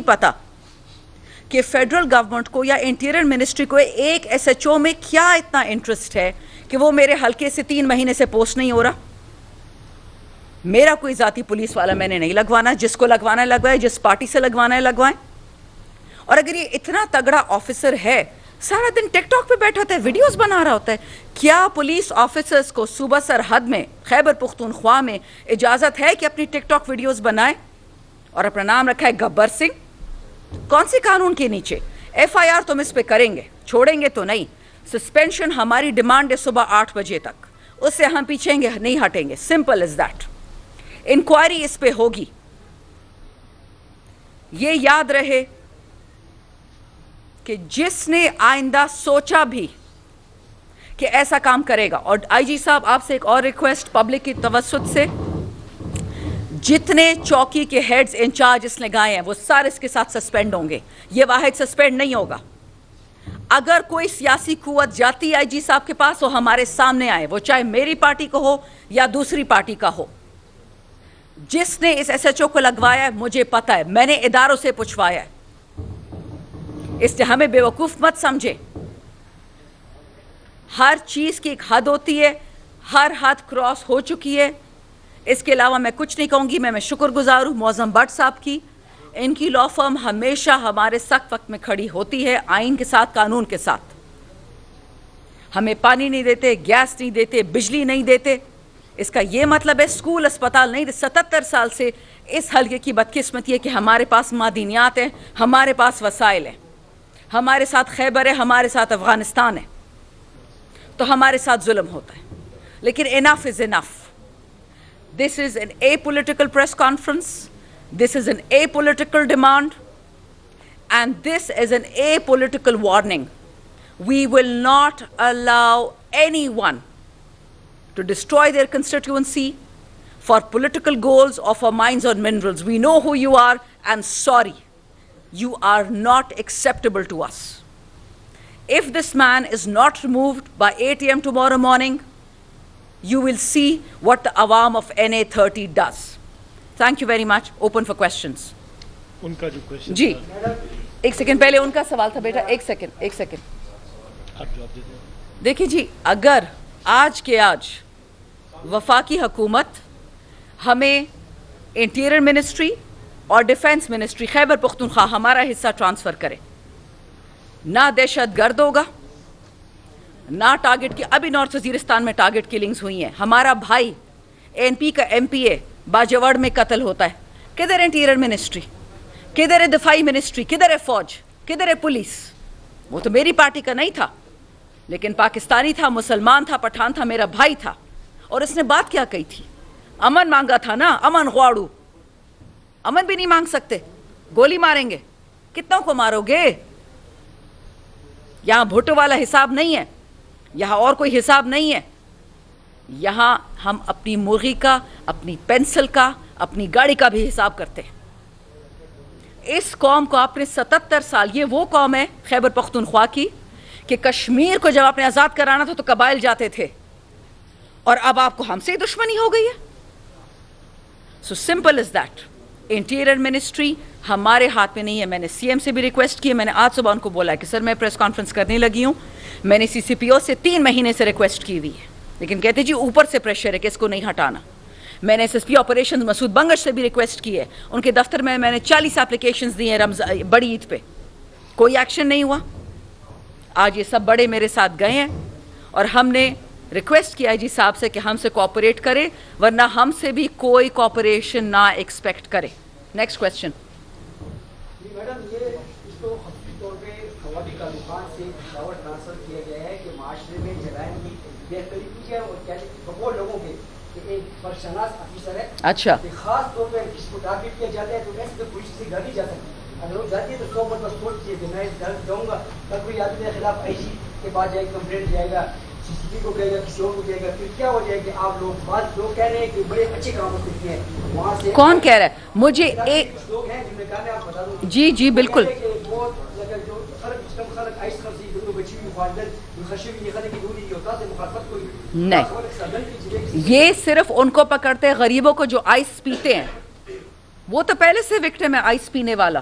پتا کہ federal government کو یا انٹیریئر منسٹری کو ایک ایس ایچ او میں کیا اتنا انٹرسٹ ہے کہ وہ میرے حلقے سے 3 مہینے سے پوسٹ نہیں ہو رہا. میرا کوئی ذاتی پولیس والا میں نے نہیں لگوانا, جس کو لگوانا ہے لگوائے, جس پارٹی سے لگوانا ہے لگوائیں. اور اگر یہ اتنا تگڑا آفیسر ہے, سارا دن ٹک ٹاک پہ بیٹھا ہوتا ہے, ویڈیوز بنا رہا ہوتا ہے, کیا پولیس آفیسرز کو صوبہ سرحد میں خیبر پختونخوا میں اجازت ہے کہ اپنی ٹک ٹاک ویڈیوز بنائیں اور اپنا نام رکھا ہے گبر سنگھ؟ کون سی قانون کے نیچے؟ ایف آئی آر تم اس پہ کریں گے, چھوڑیں گے تو نہیں. سسپینشن ہماری ڈیمانڈ ہے صبح 8 بجے تک, اس سے ہم پیچھیں گے نہیں ہٹیں گے, سمپل از دیٹ. انکوائری اس پہ ہوگی. یہ یاد رہے کہ جس نے آئندہ سوچا بھی کہ ایسا کام کرے گا, اور آئی جی صاحب آپ سے ایک اور ریکویسٹ پبلک کی توسط سے, جتنے چوکی کے ہیڈز انچارج اس نے گائے ہیں وہ سارے اس کے ساتھ سسپینڈ ہوں گے. یہ واحد سسپینڈ نہیں ہوگا. اگر کوئی سیاسی قوت جاتی آئی جی صاحب کے پاس وہ ہمارے سامنے آئے, وہ چاہے میری پارٹی کو ہو یا دوسری پارٹی کا ہو. جس نے اس ایس ایچ او کو لگوایا ہے مجھے پتا ہے, میں نے اداروں سے پوچھوایا ہے. اس لیے ہمیں بیوقوف مت سمجھے. ہر چیز کی ایک حد ہوتی ہے, ہر حد کراس ہو چکی ہے. اس کے علاوہ میں کچھ نہیں کہوں گی. میں شکر گزار ہوں معظم بٹ صاحب کی. ان کی لا فرم ہمیشہ ہمارے سخت وقت میں کھڑی ہوتی ہے, آئین کے ساتھ, قانون کے ساتھ. ہمیں پانی نہیں دیتے, گیس نہیں دیتے, بجلی نہیں دیتے. اس کا یہ مطلب ہے اسکول اسپتال نہیں. 77 سال سے اس حلقے کی بدقسمتی ہے کہ ہمارے پاس معدنیات ہیں, ہمارے پاس وسائل ہیں, ہمارے ساتھ خیبر ہے, ہمارے ساتھ افغانستان ہے, تو ہمارے ساتھ ظلم ہوتا ہے. لیکن enough is enough. This is an apolitical press conference. This is an apolitical demand. And this is an apolitical warning. We will not allow anyone to destroy their constituency for political goals or for mines or minerals. We know who you are, and sorry, you are not acceptable to us. If this man is not removed by 8 a.m. tomorrow morning, you will see what the awam of NA30 does. Thank you very much. Open for questions. Unka jo question جی ایک second پہلے ان کا سوال تھا بیٹا. ایک second. آپ جواب دے دیں. دیکھیے جی, اگر آج کے آج وفاقی حکومت ہمیں انٹیریئر منسٹری اور ڈیفینس منسٹری خیبر پختونخوا ہمارا حصہ ٹرانسفر کرے, نہ دہشت گرد ہوگا, نہ ٹارگٹ کی. ابھی نارتھ وزیرستان میں ٹارگٹ کلنگز ہوئی ہیں. ہمارا بھائی این پی کا ایم پی اے باجوڑ میں قتل ہوتا ہے. کدھر انٹیریئر منسٹری, کدھر ہے دفاعی منسٹری, کدھر ہے فوج, کدھر ہے پولیس؟ وہ تو میری پارٹی کا نہیں تھا, لیکن پاکستانی تھا, مسلمان تھا, پٹھان تھا, میرا بھائی تھا. اور اس نے بات کیا کہی تھی؟ امن مانگا تھا نا, امن غواڑو. امن بھی نہیں مانگ سکتے, گولی ماریں گے. کتنوں کو مارو گے؟ یہاں بھٹو والا حساب نہیں ہے, یہاں اور کوئی حساب نہیں ہے. یہاں ہم اپنی مرغی کا, اپنی پینسل کا, اپنی گاڑی کا بھی حساب کرتے ہیں. اس قوم کو آپ نے 77 سال, یہ وہ قوم ہے خیبر پختونخوا کی کہ کشمیر کو جب آپ نے آزاد کرانا تھا تو قبائل جاتے تھے, اور اب آپ کو ہم سے ہی دشمنی ہو گئی ہے. So simple is that. Interior ministry ہمارے ہاتھ میں نہیں ہے. میں نے سی ایم سے بھی ریکویسٹ کی ہے, میں نے آج صبح ان کو بولا ہے کہ سر میں پریس کانفرنس کرنے لگی ہوں. میں نے سی سی پی او سے 3 مہینے سے ریکویسٹ کی ہوئی ہے, لیکن کہتے جی اوپر سے پریشر ہے کہ اس کو نہیں ہٹانا. میں نے ایس ایس پی آپریشن مسعود بنگش سے بھی ریکویسٹ کی ہے. ان کے دفتر میں نے 40 اپلیکیشنز دی ہیں بڑی عید پہ, کوئی ایکشن نہیں ہوا. آج یہ سب بڑے میرے ساتھ گئے ہیں, اور ہم نے ریکویسٹ کیا ہے جی صاحب سے کہ ہم سے کوآپریٹ کرے, ورنہ ہم سے بھی کوئی کوآپریشن نہ ایکسپیکٹ کرے. Next question. میڈم, یہ اس کو خصوصی طور پہ خواتین تعلقات سے دعوت ٹرانسفر کیا گیا ہے کہ معاشرے میں جرائم کی بہتری کی جائے, اور کیا وہ لوگوں کے ایک برشناس افیسر ہے, اچھا, خاص طور پہ جس کو ٹارگیٹ کیا جاتا ہے تو ایسے پولیس سے گاڑی جا سکتی ہے. اگر وہ جاتی ہے تو 100 مرتبہ سوچتی ہے کہ میں جاؤں گا, کل کوئی آدمی کے خلاف آئی جی کے پاس جائے, کمپلینٹ جائے گا, سی سی ٹی کو جائے گا, کسی اور کو جائے گا, پھر کیا ہو جائے کہ آپ لوگ, بعض لوگ کہہ رہے ہیں کہ بڑے اچھے کام کرتے ہیں وہاں سے. کون کہہ رہا ہے؟ مجھے ایک لوگ ہیں جن میں کہا میں آپ بتا دوں. جی جی بالکل. نہیں, یہ صرف ان کو پکڑتے ہیں غریبوں کو جو آئس پیتے ہیں. وہ تو پہلے سے وکٹم ہے آئس پینے والا.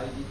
IG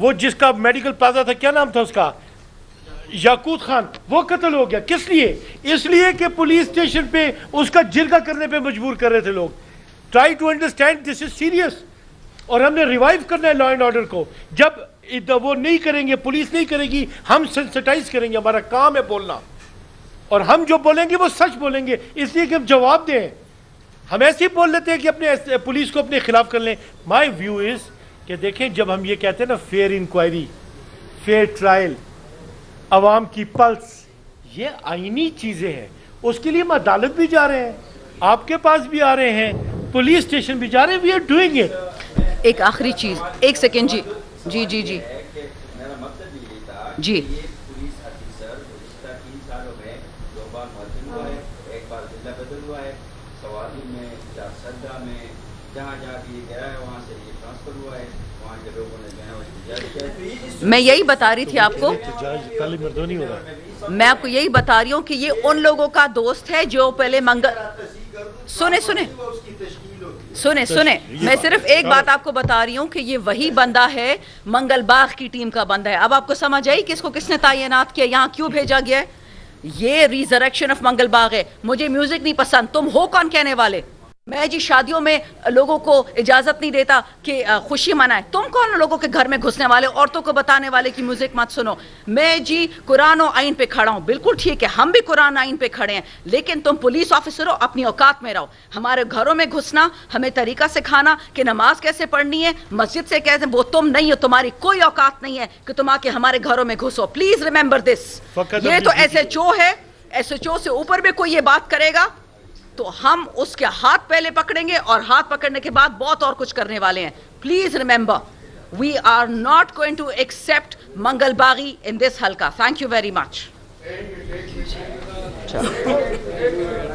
وہ جس کا میڈیکل پلازا تھا, کیا نام تھا اس کا, یاقوت خان, وہ قتل ہو گیا. کس لیے؟ اس لیے کہ پولیس اسٹیشن پہ اس کا جرگہ کرنے پہ مجبور کر رہے تھے لوگ. Try to understand, this is serious. اور ہم نے ریوائیو کرنا ہے لا اینڈ آرڈر کو. جب وہ نہیں کریں گے, پولیس نہیں کرے گی, ہم سینسٹائز کریں گے. ہمارا کام ہے بولنا, اور ہم جو بولیں گے وہ سچ بولیں گے, اس لیے کہ ہم جواب دیں. ہم ایسے ہی بول لیتے ہیں کہ اپنے پولیس کو اپنے خلاف کر لیں. مائی ویو از کہ دیکھیں, جب ہم یہ کہتے ہیں نا فیئر انکوائری, فیئر ٹرائل, عوام کی پلس, یہ آئینی چیزیں ہیں. اس کے لیے ہم عدالت بھی جا رہے ہیں, آپ کے پاس بھی آ رہے ہیں, پولیس اسٹیشن بھی جا رہے ہیں. We are doing it. ایک آخری چیز, ایک سیکنڈ جی. جی جی جی ہے کہ میرا مقصد یہ تھا جی. کہ یہ پولیس آفیسر گزشتہ 3 سالوں میں 2 بار معطل ہوا ہے, 1 بار ضلع بدل ہوا ہے, سوادی میں, سردا میں, جہاں جہاں بھی یہ گیا ہے وہاں سے یہ ٹرانسفر ہوا ہے, وہاں کے لوگوں نے جو ہے وہ احتجاج کیا ہے. میں یہی بتا رہی تھی آپ کو, پہلے مردونی ہو رہا ہے. میں آپ کو یہی بتا رہی ہوں کہ یہ ان لوگوں کا دوست ہے جو پہلے سنیں, میں صرف ایک بات آپ کو بتا رہی ہوں کہ یہ وہی بندہ ہے, منگل باغ کی ٹیم کا بندہ ہے. اب آپ کو سمجھ آئی کہ اس کو کس نے تعینات کیا, یہاں کیوں بھیجا گیا ہے. یہ ریزریکشن آف منگل باغ ہے. مجھے میوزک نہیں پسند, تم ہو کون کہنے والے. میں جی شادیوں میں لوگوں کو اجازت نہیں دیتا کہ خوشی منائے. تم کون لوگوں کے گھر میں گھسنے والے, عورتوں کو بتانے والے کہ میوزک مت سنو. میں جی قرآن و آئین پہ کھڑا ہوں, بالکل ٹھیک ہے, ہم بھی قرآن آئین پہ کھڑے ہیں, لیکن تم پولیس آفیسر ہو, اپنی اوقات میں رہو. ہمارے گھروں میں گھسنا, ہمیں طریقہ سکھانا کہ نماز کیسے پڑھنی ہے, مسجد سے کیسے, وہ تم نہیں ہو. تمہاری کوئی اوقات نہیں ہے کہ تم آ کے ہمارے گھروں میں گھسو. Please remember this. یہ تو ایس ایچ او ہے, ایس ایچ او سے اوپر بھی کوئی یہ بات کرے گا تو ہم اس کے ہاتھ پہلے پکڑیں گے, اور ہاتھ پکڑنے کے بعد بہت اور کچھ کرنے والے ہیں. Please remember, we are not going to accept Mangal باغی ان دس حلقہ. Thank you very much.